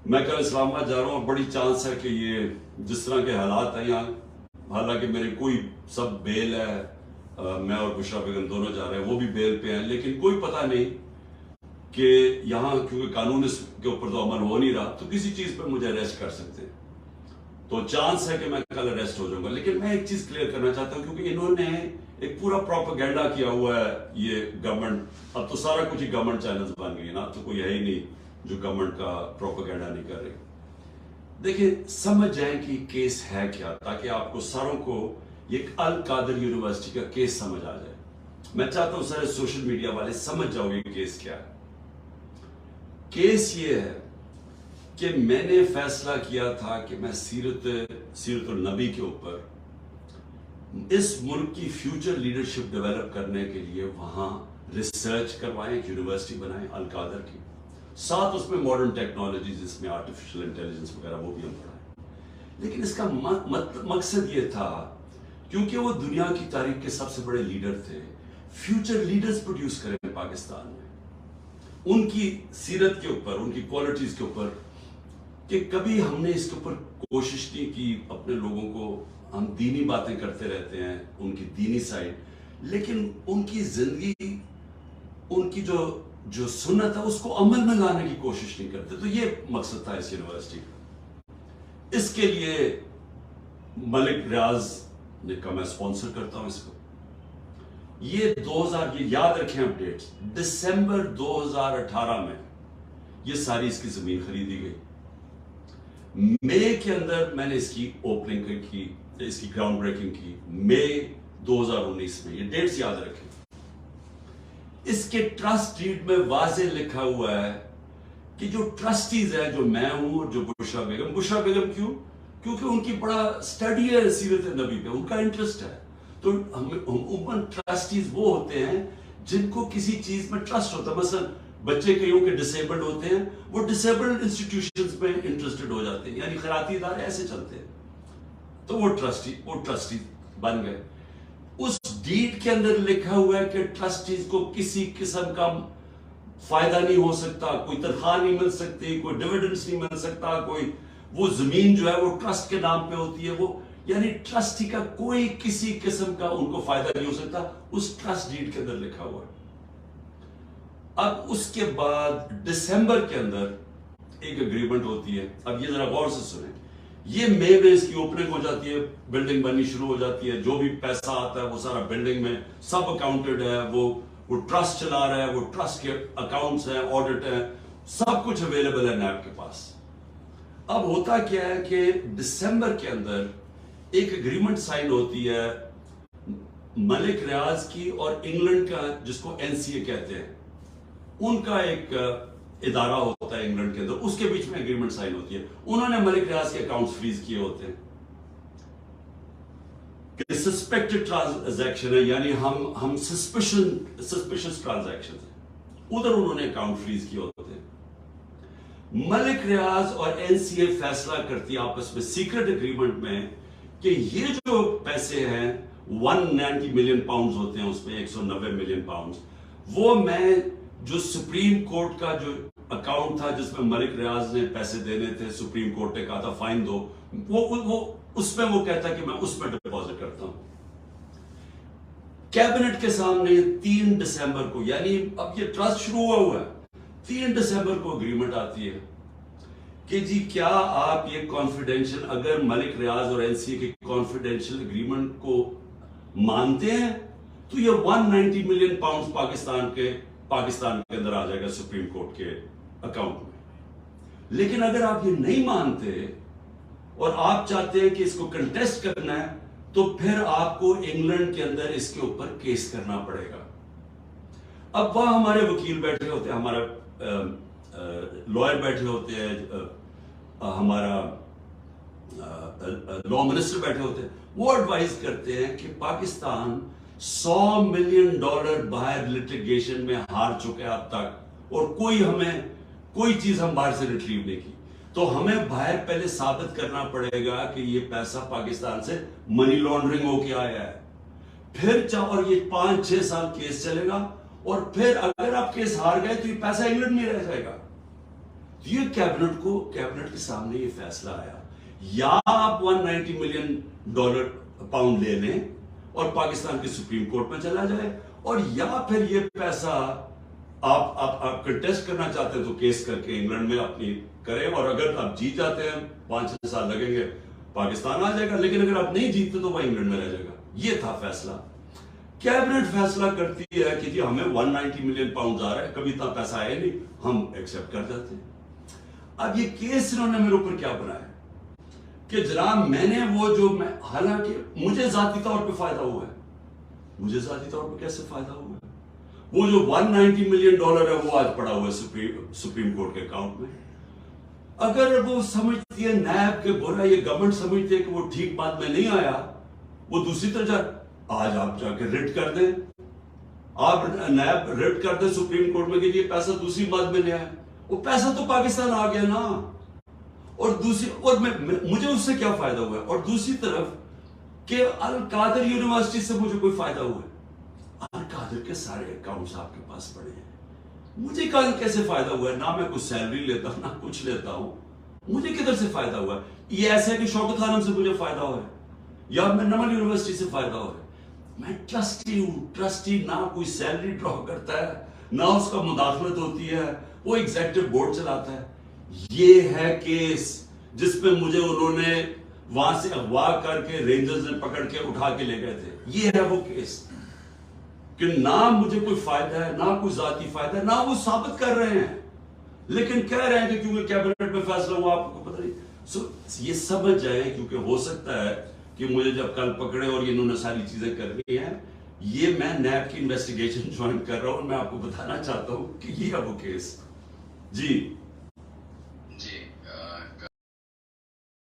میں کل اسلام آباد جا رہا ہوں، بڑی چانس ہے کہ یہ جس طرح کے حالات ہیں یہاں، حالانکہ میری کوئی سب بیل ہے، میں اور بشرا بیگم دونوں جا رہے ہیں، وہ بھی بیل پہ ہیں، لیکن کوئی پتہ نہیں کہ یہاں کیونکہ قانون اس کے اوپر تو عمل ہو نہیں رہا، تو کسی چیز پر مجھے اریسٹ کر سکتے ہیں، تو چانس ہے کہ میں کل اریسٹ ہو جاؤں گا۔ لیکن میں ایک چیز کلیئر کرنا چاہتا ہوں، کیونکہ انہوں نے ایک پورا پروپیگنڈا کیا ہوا ہے، یہ گورنمنٹ، اب تو سارا کچھ ہی گورنمنٹ چینلز بن گئی نا، اب تو کوئی ہے ہی نہیں جو گورنمنٹ کا پروپیگنڈا نہیں کر رہی۔ دیکھیں، سمجھ جائیں کہ کیس ہے کیا، تاکہ آپ کو ساروں کو ایک القادر یونیورسٹی کا کیس سمجھ آ جائے۔ میں چاہتا ہوں سارے سوشل میڈیا والے سمجھ جاؤ یہ کیس کیا ہے۔ کیس یہ ہے کہ میں نے فیصلہ کیا تھا کہ میں سیرت النبی کے اوپر اس ملک کی فیوچر لیڈرشپ ڈیولپ کرنے کے لیے وہاں ریسرچ کروائیں، ایک یونیورسٹی بنائیں القادر کی، ساتھ اس میں ماڈرن ٹیکنالوجیز، اس میں آرٹیفیشل انٹیلیجنس وغیرہ وہ بھی ہم پڑھائیں۔ لیکن اس کا مقصد یہ تھا، کیونکہ وہ دنیا کی تاریخ کے سب سے بڑے لیڈر تھے، فیوچر لیڈرز پروڈیوس کریں پاکستان میں، ان کی سیرت کے اوپر، ان کی کوالٹیز کے اوپر، کہ کبھی ہم نے اس کے اوپر کوشش نہیں کی اپنے لوگوں کو، ہم دینی باتیں کرتے رہتے ہیں، ان کی دینی سائڈ، لیکن ان کی زندگی، ان کی جو سنت ہے اس کو عمل میں لانے کی کوشش نہیں کرتے۔ تو یہ مقصد تھا اس یونیورسٹی کا۔ اس کے لیے ملک ریاض نے کہا میں اسپانسر کرتا ہوں اس کو۔ یہ 2000 کی یاد رکھیں اپڈیٹس، دسمبر 2018 میں یہ ساری اس کی زمین خریدی گئی۔ مئی کے اندر میں نے اس کی اوپننگ کی، اس کی گراؤنڈ بریکنگ کی، مئی 2019 میں، یہ ڈیٹس یاد رکھیں۔ اس کے ٹرسٹ ڈیڈ میں واضح لکھا ہوا ہے کہ جو ٹرسٹیز ہیں، جو میں ہوں اور جو بشرا بیگم کیوں؟ کیونکہ ان کی بڑا اسٹڈی ہے سیرت نبی پہ، ان کا انٹرسٹ ہے۔ تو عموماً ٹرسٹیز وہ ہوتے ہیں جن کو کسی چیز میں ٹرسٹ ہوتا ہے، مثلا بچے کئیوں کے ڈسیبلڈ ہوتے ہیں، وہ ڈسیبلڈ انسٹیٹیوشنز میں انٹرسٹڈ ہو جاتے ہیں، یعنی خیراتی ادارے ایسے چلتے ہیں، تو وہ ٹرسٹی بن گئے۔ اس ڈیڈ کے اندر لکھا ہوا ہے کہ ٹرسٹیز کو کسی قسم کا فائدہ نہیں ہو سکتا، کوئی تنخواہ نہیں مل سکتی، کوئی ڈیویڈنڈز نہیں مل سکتا، کوئی وہ زمین جو ہے وہ ٹرسٹ کے نام پہ ہوتی ہے، وہ یعنی ٹرسٹی کا کوئی کسی قسم کا ان کو فائدہ نہیں ہو سکتا، اس ٹرسٹ ڈیڈ کے اندر لکھا ہوا ہے۔ اب اس کے بعد دسمبر کے اندر ایک اگریمنٹ ہوتی ہے، اب یہ ذرا غور سے سنیں، یہ مئی میں اس کی اوپننگ ہو جاتی ہے، بلڈنگ بننی شروع ہو جاتی ہے، جو بھی پیسہ آتا ہے وہ سارا بلڈنگ میں سب اکاؤنٹڈ ہے، وہ ٹرسٹ چلا رہا ہے، وہ ٹرسٹ کے اکاؤنٹس ہیں، آڈٹ ہیں، سب کچھ اویلیبل ہے نیب کے پاس۔ اب ہوتا کیا ہے کہ دسمبر کے اندر ایک اگریمنٹ سائن ہوتی ہے ملک ریاض کی اور انگلینڈ کا، جس کو NCA کہتے ہیں، ان کا ایک ادارہ ہوتا ہے انگلینڈ کے اندر، اس کے بیچ میں اگریمنٹ سائن ہوتی ہے۔ انہوں نے ملک ریاض کے اکاؤنٹس فریز کیے ہوتے ہیں کہ سسپیکٹڈ ٹرانزیکشن ہے، یعنی ہم سسپیشس ٹرانزیکشن ہیں، ادھر انہوں نے اکاؤنٹ فریز کیے ہوتے ہیں۔ ملک ریاض اور NCA فیصلہ کرتی ہے آپس میں سیکرٹ اگریمنٹ میں کہ یہ جو پیسے ہیں 190 ملین پاؤنڈز ہوتے ہیں، اس میں 190 ملین پاؤنڈز، وہ میں جو سپریم کورٹ کا جو اکاؤنٹ تھا جس میں ملک ریاض نے پیسے دینے تھے، سپریم کورٹ نے کہا تھا فائن دو، وہ اس میں وہ کہتا ہے کہ میں اس میں ڈپازٹ کرتا ہوں۔ کیبنٹ کے سامنے 3 دسمبر کو، یعنی اب یہ ٹرسٹ شروع ہوا ہے، 3 دسمبر کو اگریمنٹ آتی ہے کہ جی کیا آپ یہ کانفیڈینشیل، اگر ملک ریاض اور NCA کے کانفیڈینشیل اگریمنٹ کو مانتے ہیں تو یہ 190 ملین پاؤنڈز پاکستان کے اندر آ جائے گا سپریم کورٹ کے اکاؤنٹ میں۔ لیکن اگر آپ یہ نہیں مانتے اور آپ چاہتے ہیں کہ اس کو کنٹیسٹ کرنا ہے، تو پھر آپ کو انگلینڈ کے اندر اس کے اوپر کیس کرنا پڑے گا۔ اب وہاں ہمارے وکیل بیٹھے ہوتے ہیں، ہمارا لائر بیٹھے ہوتے ہیں، ہمارا لا منسٹر بیٹھے ہوتے ہیں، وہ ایڈوائز کرتے ہیں کہ پاکستان $100 ملین باہر لٹیگیشن میں ہار چکے اب تک، اور کوئی چیز ہم باہر سے ریٹریو نہیں کی، تو ہمیں باہر پہلے ثابت کرنا پڑے گا کہ یہ پیسہ پاکستان سے منی لانڈرنگ ہو کے آیا ہے، پھر اور یہ 5-6 سال کیس چلے گا، اور پھر اگر آپ کیس ہار گئے تو یہ پیسہ انگلینڈ میں رہ جائے گا۔ یہ کیبنٹ کے سامنے یہ فیصلہ آیا، یا آپ $190 ملین لے لیں اور پاکستان کے سپریم کورٹ میں چلا جائے، اور یا پھر یہ پیسہ آپ کنٹیسٹ کرنا چاہتے ہیں تو کیس کر کے انگلینڈ میں اپنی کریں، اور اگر آپ جیت جاتے ہیں 5-6 سال لگیں گے پاکستان آ جائے گا، لیکن اگر آپ نہیں جیتتے تو وہ انگلینڈ میں رہ جائے گا۔ یہ تھا فیصلہ۔ کیبنٹ فیصلہ کرتی ہے کہ جی ہمیں $190 ملین آ رہا ہے، کبھی اتنا پیسہ آیا نہیں، ہم ایکسپٹ کر جاتے ہیں۔ اب یہ کیس انہوں نے میرے اوپر کیا بنایا کہ جناب میں نے حالانکہ مجھے ذاتی طور پہ فائدہ ہوا ہے، مجھے ذاتی طور پہ کیسے فائدہ ہوا ہے؟ وہ جو $190 ملین ہے وہ آج پڑا ہوا ہے سپریم کورٹ کے اکاؤنٹ میں۔ اگر وہ سمجھتی ہے نیب کے برا، یہ گورنمنٹ سمجھتی ہے کہ وہ ٹھیک بات میں نہیں آیا، وہ دوسری طرف آج آپ جا کے ریٹ کر دیں، آپ نیب ریٹ کر دیں سپریم کورٹ میں کہ یہ پیسہ دوسری بات میں لے آئے، وہ پیسہ تو پاکستان آ گیا نا۔ اور مجھے اس سے کیا فائدہ ہوا ہے؟ اور دوسری طرف کہ القادر یونیورسٹی سے مجھے کوئی فائدہ ہوا ہے؟ القادر کے سارے اکاؤنٹس آپ کے پاس پڑے ہیں، مجھے کیسے فائدہ ہوا ہے؟ نہ میں کچھ سیلری لیتا ہوں، نہ کچھ لیتا ہوں، مجھے کدھر سے فائدہ ہوا ہے؟ یہ ایسا ہے کہ شوکت خانم سے مجھے فائدہ ہوا ہے، یا میں نمل یونیورسٹی سے فائدہ ہوا ہے؟ میں ٹرسٹی ہوں، ٹرسٹی نہ کوئی سیلری ڈرا کرتا ہے، نہ اس کا مداخلت ہوتی ہے، وہ ایگزیکٹو بورڈ چلاتا ہے۔ یہ ہے کیس جس پہ مجھے انہوں نے وہاں سے اغوا کر کے رینجرز نے پکڑ کے اٹھا کے لے گئے تھے۔ یہ ہے وہ کیس کہ نہ مجھے کوئی فائدہ ہے، نہ کوئی ذاتی فائدہ ہے، نہ وہ ثابت کر رہے ہیں، لیکن کہہ رہے ہیں کہ کیونکہ کیبنٹ میں فیصلہ ہوا آپ کو پتہ نہیں۔ یہ سمجھ جائیں، کیونکہ ہو سکتا ہے کہ مجھے جب کل پکڑے اور انہوں نے ساری چیزیں کرنی ہیں، یہ میں نیب کی انویسٹیگیشن جوائن کر رہا ہوں، میں آپ کو بتانا چاہتا ہوں کہ یہ ہے وہ کیس۔ جی